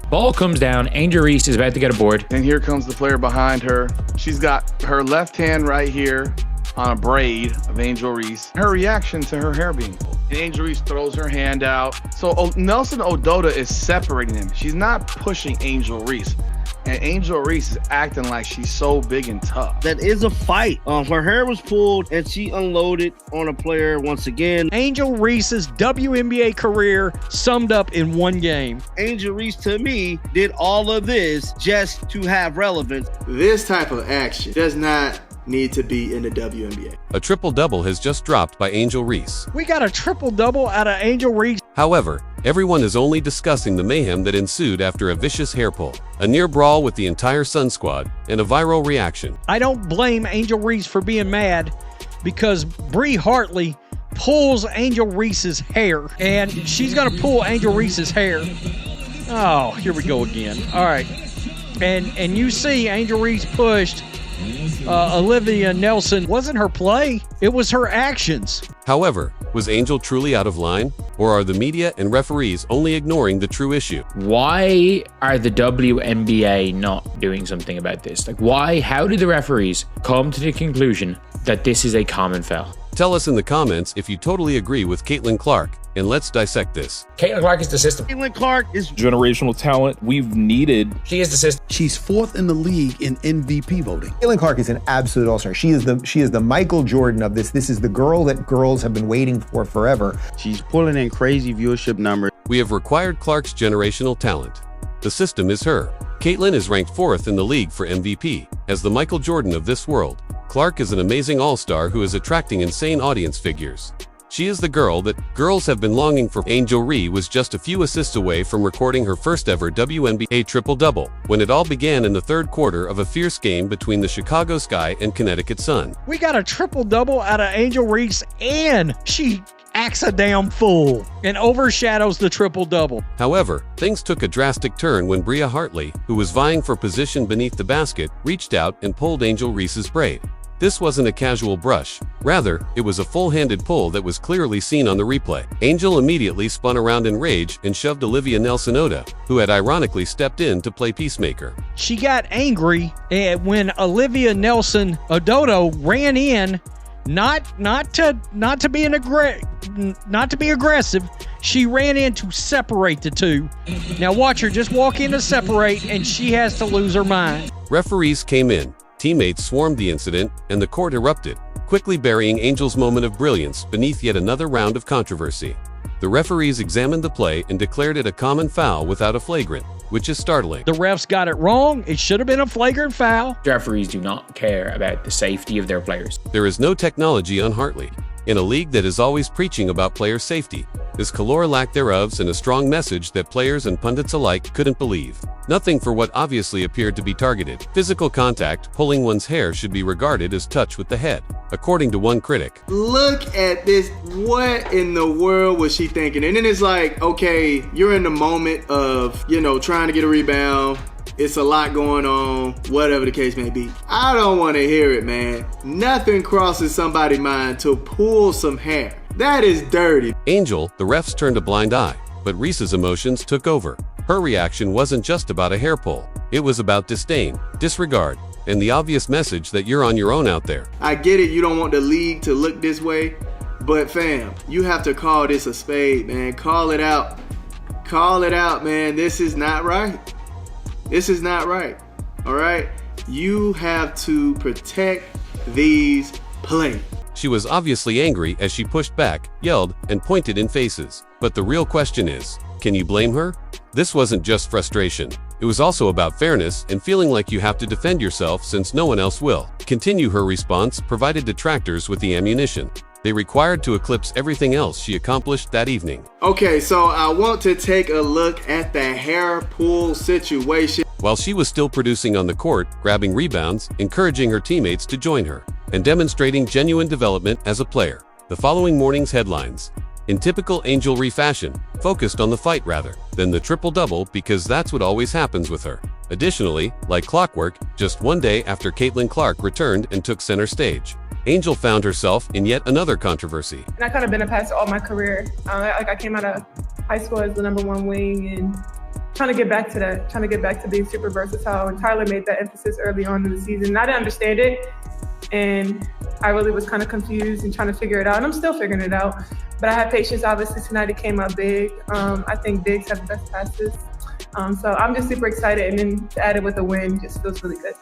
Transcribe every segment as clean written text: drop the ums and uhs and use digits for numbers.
Ball comes down. Angel Reese is about to get a board. And here comes the player behind her. She's got her left hand right here on a braid of Angel Reese. Her reaction to her hair being pulled. And Angel Reese throws her hand out. So Nelson Ododa is separating them. She's not pushing Angel Reese. And Angel Reese is acting like she's so big and tough. That is a fight. Her hair was pulled and she unloaded on a player once again. Angel Reese's WNBA career summed up in one game. Angel Reese, to me, did all of this just to have relevance. This type of action does not need to be in the WNBA. A triple-double has just dropped by Angel Reese. We got a triple-double out of Angel Reese. However, everyone is only discussing the mayhem that ensued after a vicious hair pull, a near brawl with the entire Sun squad, and a viral reaction. I don't blame Angel Reese for being mad because Bree Hartley pulls Angel Reese's hair, and she's going to pull Angel Reese's hair. Oh, here we go again. All right. And you see Angel Reese pushed Olivia Nelson. Wasn't her play, it was her actions. However, was Angel truly out of line? Or are the media and referees only ignoring the true issue? Why are the WNBA not doing something about this? Like, why? How did the referees come to the conclusion that this is a common foul? Tell us in the comments if you totally agree with Caitlin Clark, and let's dissect this. Caitlin Clark is the system. Caitlin Clark is generational talent we've needed. She is the system. She's fourth in the league in MVP voting. Caitlin Clark is an absolute all-star. She is the Michael Jordan of this. This is the girl that girls have been waiting for forever. She's pulling in crazy viewership numbers. We have required Clark's generational talent. The system is her. Caitlin is ranked 4th in the league for MVP. As the Michael Jordan of this world, Clark is an amazing all-star who is attracting insane audience figures. She is the girl that girls have been longing for. Angel Reese was just a few assists away from recording her first ever WNBA triple-double when it all began in the third quarter of a fierce game between the Chicago Sky and Connecticut Sun. We got a triple-double out of Angel Reese, and she acts a damn fool and overshadows the triple-double. However, things took a drastic turn when Bria Hartley, who was vying for position beneath the basket, reached out and pulled Angel Reese's braid. This wasn't a casual brush. Rather, it was a full-handed pull that was clearly seen on the replay. Angel immediately spun around in rage and shoved Olivia Nelson-Oda, who had ironically stepped in to play peacemaker. She got angry when Olivia Nelson-Ododo ran in, not to be aggressive. She ran in to separate the two. Now watch her just walk in to separate, and she has to lose her mind. Referees came in. Teammates swarmed the incident, and the court erupted, quickly burying Angel's moment of brilliance beneath yet another round of controversy. The referees examined the play and declared it a common foul without a flagrant, which is startling. The refs got it wrong. It should have been a flagrant foul. Referees do not care about the safety of their players. There is no technology on Hartley. In a league that is always preaching about player safety, this color lack thereof and a strong message that players and pundits alike couldn't believe. Nothing for what obviously appeared to be targeted. Physical contact, pulling one's hair should be regarded as touch with the head, according to one critic. Look at this. What in the world was she thinking? And then it's like, okay, you're in the moment of, trying to get a rebound. It's a lot going on, whatever the case may be. I don't want to hear it, man. Nothing crosses somebody's mind to pull some hair. That is dirty. Angel, the refs turned a blind eye, but Reese's emotions took over. Her reaction wasn't just about a hair pull. It was about disdain, disregard, and the obvious message that you're on your own out there. I get it, you don't want the league to look this way, but fam, you have to call this a spade, man. Call it out. Call it out, man. This is not right. This is not right, all right? You have to protect these players. She was obviously angry as she pushed back, yelled, and pointed in faces. But the real question is, can you blame her? This wasn't just frustration. It was also about fairness and feeling like you have to defend yourself since no one else will. Continue. Her response provided detractors with the ammunition they required to eclipse everything else she accomplished that evening. Okay, so I want to take a look at the hair pull situation. While she was still producing on the court, grabbing rebounds, encouraging her teammates to join her, and demonstrating genuine development as a player. The following morning's headlines, in typical Angel Reese fashion, focused on the fight rather than the triple-double because that's what always happens with her. Additionally, like clockwork, just one day after Caitlin Clark returned and took center stage, Angel found herself in yet another controversy. And I been a pass all my career. I came out of high school as the #1 wing, and trying to get back to that, trying to get back to being super versatile. And Tyler made that emphasis early on in the season. And I didn't understand it. And I really was kind of confused and trying to figure it out. And I'm still figuring it out. But I had patience. Obviously, tonight it came out big. I think bigs have the best passes. So I'm just super excited. And then to add it with a win just feels really good.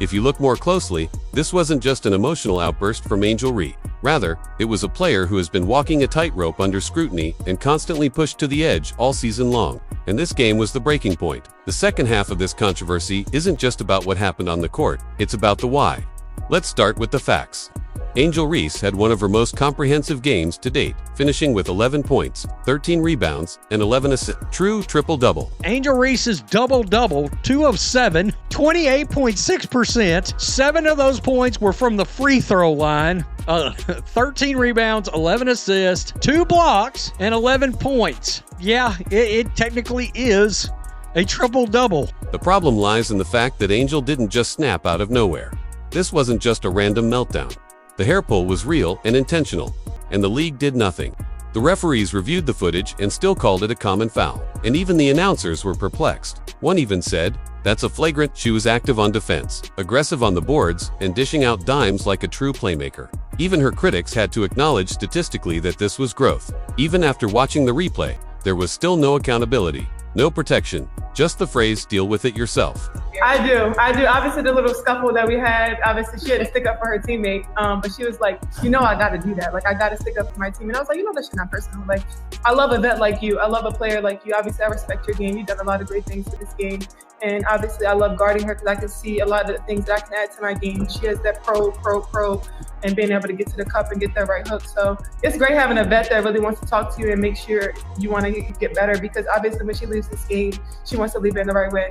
If you look more closely, this wasn't just an emotional outburst from Angel Reese. Rather, it was a player who has been walking a tightrope under scrutiny and constantly pushed to the edge all season long. And this game was the breaking point. The second half of this controversy isn't just about what happened on the court, it's about the why. Let's start with the facts. Angel Reese had one of her most comprehensive games to date, finishing with 11 points, 13 rebounds, and 11 assists. True triple-double. Angel Reese's double-double, 2 of 7, 28.6%. 7 of those points were from the free throw line. 13 rebounds, 11 assists, 2 blocks, and 11 points. Yeah, it technically is a triple-double. The problem lies in the fact that Angel didn't just snap out of nowhere. This wasn't just a random meltdown. The hair pull was real and intentional, and the league did nothing. The referees reviewed the footage and still called it a common foul, and even the announcers were perplexed. One even said, "That's a flagrant." She was active on defense, aggressive on the boards, and dishing out dimes like a true playmaker. Even her critics had to acknowledge statistically that this was growth. Even after watching the replay, there was still no accountability, no protection, just the phrase, "deal with it yourself." I do. Obviously, the little scuffle that we had, obviously, she had to stick up for her teammate. But she was like, I got to do that. Like, I got to stick up for my team. And I was like, that shit not personal. Like, I love a vet like you. I love a player like you. Obviously, I respect your game. You've done a lot of great things for this game. And obviously, I love guarding her because I can see a lot of the things that I can add to my game. She has that pro, and being able to get to the cup and get that right hook. So it's great having a vet that really wants to talk to you and make sure you want to get better, because obviously when she leaves this game, she wants to leave it in the right way.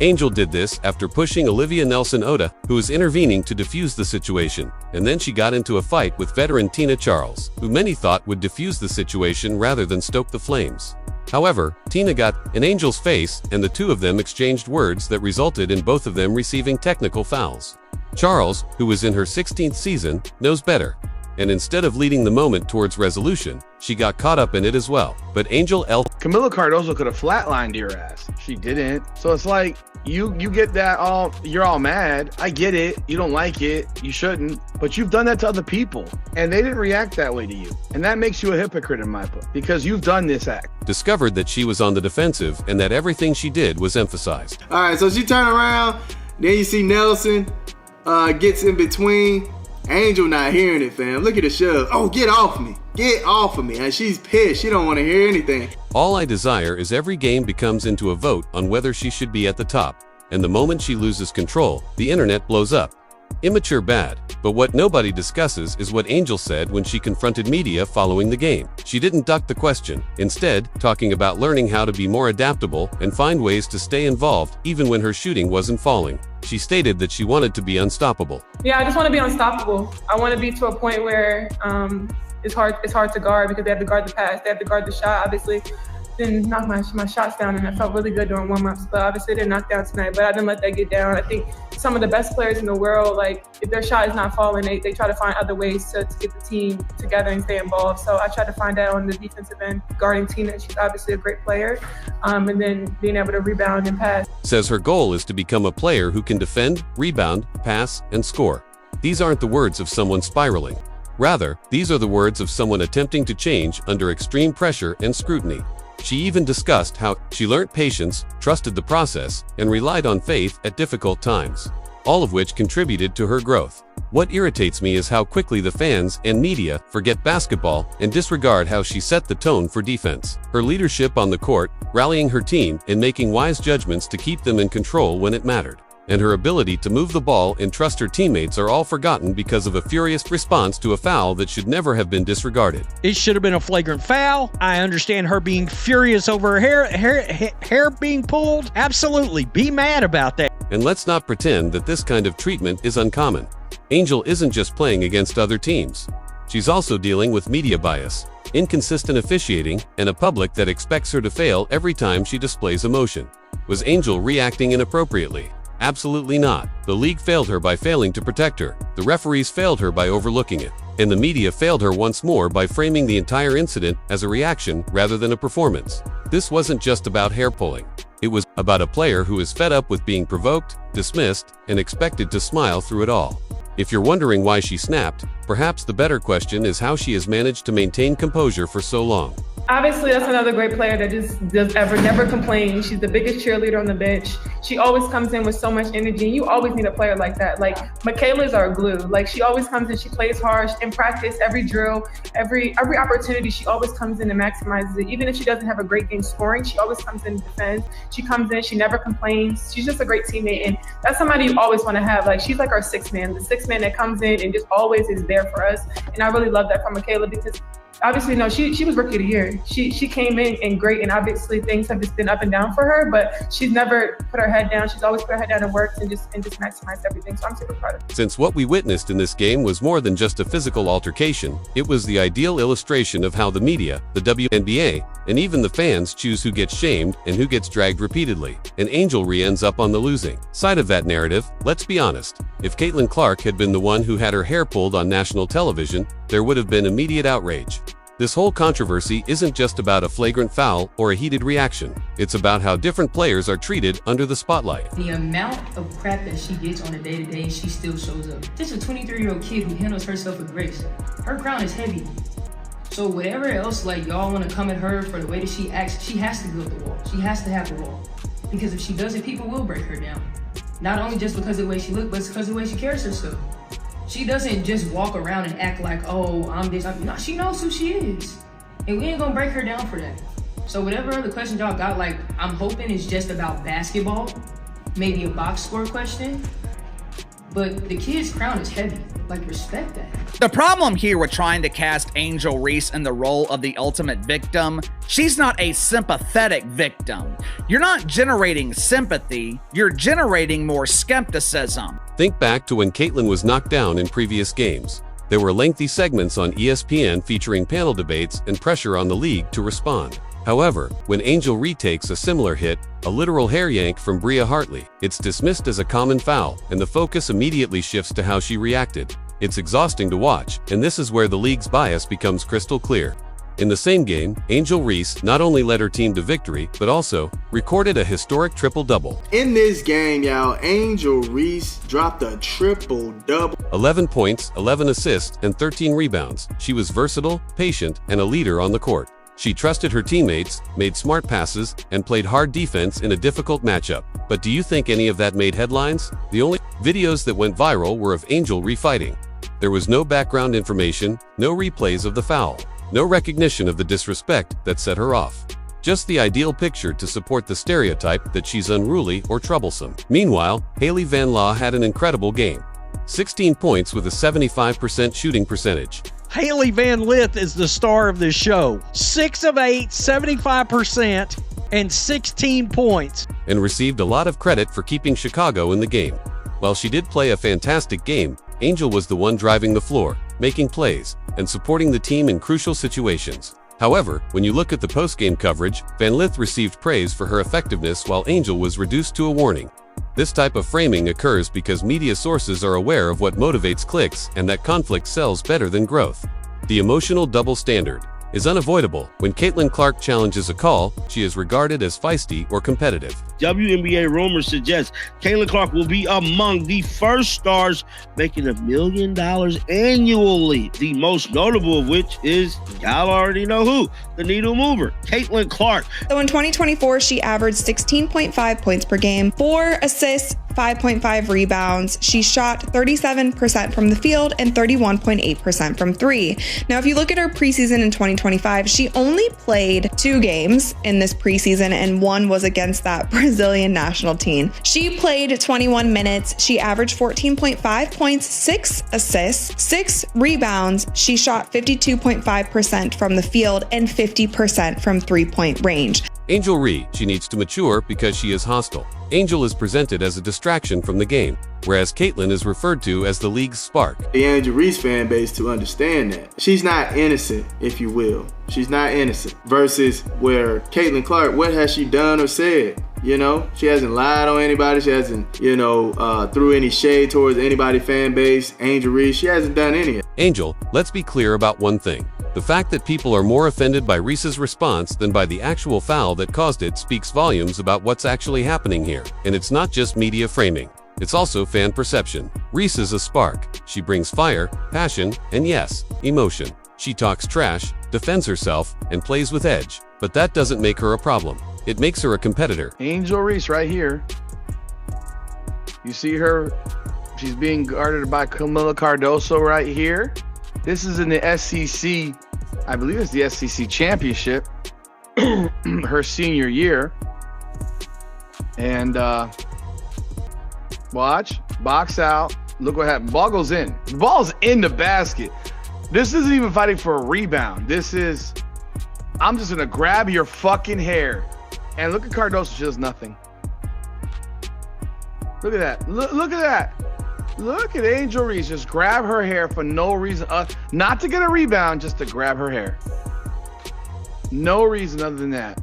Angel did this after pushing Olivia Nelson-Oda, who was intervening to defuse the situation, and then she got into a fight with veteran Tina Charles, who many thought would defuse the situation rather than stoke the flames. However, Tina got in Angel's face, and the two of them exchanged words that resulted in both of them receiving technical fouls. Charles, who was in her 16th season, knows better, and instead of leading the moment towards resolution, she got caught up in it as well. But Camila Cardoso could have flatlined your ass. She didn't. So it's like, you get that you're all mad. I get it. You don't like it. You shouldn't. But you've done that to other people, and they didn't react that way to you. And that makes you a hypocrite in my book, because you've done this act. Discovered that she was on the defensive and that everything she did was emphasized. All right, so she turned around. Then you see Nelson gets in between. Angel not hearing it, fam. Look at the shove. Oh, get off me. Get off of me. And she's pissed. She don't want to hear anything. All I desire is every game becomes into a vote on whether she should be at the top. And the moment she loses control, the internet blows up. Immature bad. But what nobody discusses is what Angel said when she confronted media following the game. She didn't duck the question, instead talking about learning how to be more adaptable and find ways to stay involved even when her shooting wasn't falling. She stated that she wanted to be unstoppable. Yeah, I just want to be unstoppable. I want to be to a point where it's hard to guard, because they have to guard the pass, they have to guard the shot. Obviously, didn't knock my shots down, and I felt really good during warm-ups, but obviously didn't knock down tonight, but I didn't let that get down. I think some of the best players in the world, like, if their shot is not falling, they try to find other ways to get the team together and stay involved. So I tried to find that on the defensive end, guarding Tina. She's obviously a great player, and then being able to rebound and pass. Says her goal is to become a player who can defend, rebound, pass, and score. These aren't the words of someone spiraling. Rather, these are the words of someone attempting to change under extreme pressure and scrutiny. She even discussed how she learned patience, trusted the process, and relied on faith at difficult times, all of which contributed to her growth. What irritates me is how quickly the fans and media forget basketball and disregard how she set the tone for defense. Her leadership on the court, rallying her team, and making wise judgments to keep them in control when it mattered, and her ability to move the ball and trust her teammates are all forgotten because of a furious response to a foul that should never have been disregarded. It should have been a flagrant foul. I understand her being furious over her hair being pulled. Absolutely, be mad about that. And let's not pretend that this kind of treatment is uncommon. Angel isn't just playing against other teams. She's also dealing with media bias, inconsistent officiating, and a public that expects her to fail every time she displays emotion. Was Angel reacting inappropriately? Absolutely not. The league failed her by failing to protect her. The referees failed her by overlooking it. And the media failed her once more by framing the entire incident as a reaction rather than a performance. This wasn't just about hair pulling. It was about a player who is fed up with being provoked, dismissed, and expected to smile through it all. If you're wondering why she snapped, perhaps the better question is how she has managed to maintain composure for so long. Obviously, that's another great player that just never complains. She's the biggest cheerleader on the bench. She always comes in with so much energy. You always need a player like that. Like, Michaela's our glue. Like, she always comes in, she plays hard in practice, every drill, every opportunity. She always comes in and maximizes it. Even if she doesn't have a great game scoring, she always comes in and defends. She comes in, she never complains. She's just a great teammate, and that's somebody you always want to have. Like, she's like our sixth man, the sixth man that comes in and just always is there for us. And I really love that from Michaela because obviously, no, she was Rookie of the Year. She came in and great, and obviously things have just been up and down for her, but she's never put her head down. She's always put her head down and worked and just maximized everything. So I'm super proud of her. Since what we witnessed in this game was more than just a physical altercation, it was the ideal illustration of how the media, the WNBA, and even the fans choose who gets shamed and who gets dragged repeatedly. And Angel Reese ends up on the losing side of that narrative. Let's be honest. If Caitlin Clark had been the one who had her hair pulled on national television, there would have been immediate outrage. This whole controversy isn't just about a flagrant foul or a heated reaction. It's about how different players are treated under the spotlight. The amount of crap that she gets on a day-to-day, she still shows up. This is a 23-year-old kid who handles herself with grace. Her crown is heavy. So whatever else, like, y'all want to come at her for the way that she acts, she has to build the wall. She has to have the wall. Because if she doesn't, people will break her down. Not only just because of the way she looks, but because of the way she carries herself. She doesn't just walk around and act like, oh, I'm this. No, she knows who she is. And we ain't gonna break her down for that. So whatever other questions y'all got, like, I'm hoping it's just about basketball, maybe a box score question. But the kid's crown is heavy. Like, respect that. The problem here with trying to cast Angel Reese in the role of the ultimate victim, she's not a sympathetic victim. You're not generating sympathy, you're generating more skepticism. Think back to when Caitlin was knocked down in previous games. There were lengthy segments on ESPN featuring panel debates and pressure on the league to respond. However, when Angel retakes a similar hit, a literal hair yank from Bria Hartley, it's dismissed as a common foul, and the focus immediately shifts to how she reacted. It's exhausting to watch, and this is where the league's bias becomes crystal clear. In the same game, Angel Reese not only led her team to victory, but also recorded a historic triple-double. In this game, y'all, Angel Reese dropped a triple-double. 11 points, 11 assists, and 13 rebounds. She was versatile, patient, and a leader on the court. She trusted her teammates, made smart passes, and played hard defense in a difficult matchup. But do you think any of that made headlines? The only videos that went viral were of Angel refighting. There was no background information, no replays of the foul, no recognition of the disrespect that set her off. Just the ideal picture to support the stereotype that she's unruly or troublesome. Meanwhile, Hailey Van Law had an incredible game. 16 points with a 75% shooting percentage. Hailey Van Lith is the star of this show. 6 of 8, 75%, and 16 points. And received a lot of credit for keeping Chicago in the game. While she did play a fantastic game, Angel was the one driving the floor, making plays, and supporting the team in crucial situations. However, when you look at the post-game coverage, Van Lith received praise for her effectiveness while Angel was reduced to a warning. This type of framing occurs because media sources are aware of what motivates clicks and that conflict sells better than growth. The emotional double standard is unavoidable. When Caitlin Clark challenges a call, she is regarded as feisty or competitive. WNBA rumors suggest Caitlin Clark will be among the first stars making $1 million annually. The most notable of which is, y'all already know who, the needle mover, Caitlin Clark. So in 2024, she averaged 16.5 points per game, 4 assists, 5.5 rebounds. She shot 37% from the field and 31.8% from 3. Now, if you look at her preseason in 2025, she only played 2 games in this preseason, and one was against that Brazilian national team. She played 21 minutes. She averaged 14.5 points, 6 assists, 6 rebounds. She shot 52.5% from the field and 50% from 3-point range. Angel Reese, she needs to mature because she is hostile. Angel is presented as a distraction from the game, whereas Caitlin is referred to as the league's spark. The Angel Reese fan base to understand that. She's not innocent, if you will. She's not innocent. Versus where Caitlin Clark, what has she done or said? You know, she hasn't lied on anybody. She hasn't, you know, threw any shade towards anybody fan base. Angel Reese, she hasn't done any of it. Angel, let's be clear about one thing. The fact that people are more offended by Reese's response than by the actual foul that caused it speaks volumes about what's actually happening here. And it's not just media framing. It's also fan perception. Reese is a spark. She brings fire, passion, and yes, emotion. She talks trash, defends herself, and plays with edge. But that doesn't make her a problem. It makes her a competitor. Angel Reese right here. You see her? She's being guarded by Camila Cardoso right here. This is in the SEC. I believe it's the SEC championship. Her senior year. And watch. Box out. Look what happened. Ball goes in. The ball's in the basket. This isn't even fighting for a rebound. This is, I'm just going to grab your fucking hair. And look at Cardoso. She does nothing. Look at that. Look at that. Look at Angel Reese just grab her hair for no reason. Not to get a rebound, just to grab her hair. No reason other than that.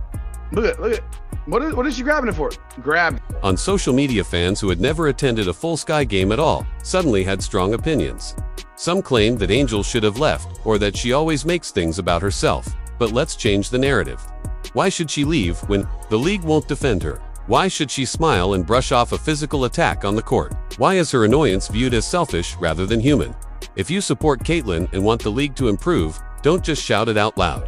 Look at. What is she grabbing it for? Grab. On social media, fans who had never attended a full Sky game at all suddenly had strong opinions. Some claimed that Angel should have left, or that she always makes things about herself. But let's change the narrative. Why should she leave when the league won't defend her? Why should she smile and brush off a physical attack on the court? Why is her annoyance viewed as selfish rather than human? If you support Caitlyn and want the league to improve, don't just shout it out loud.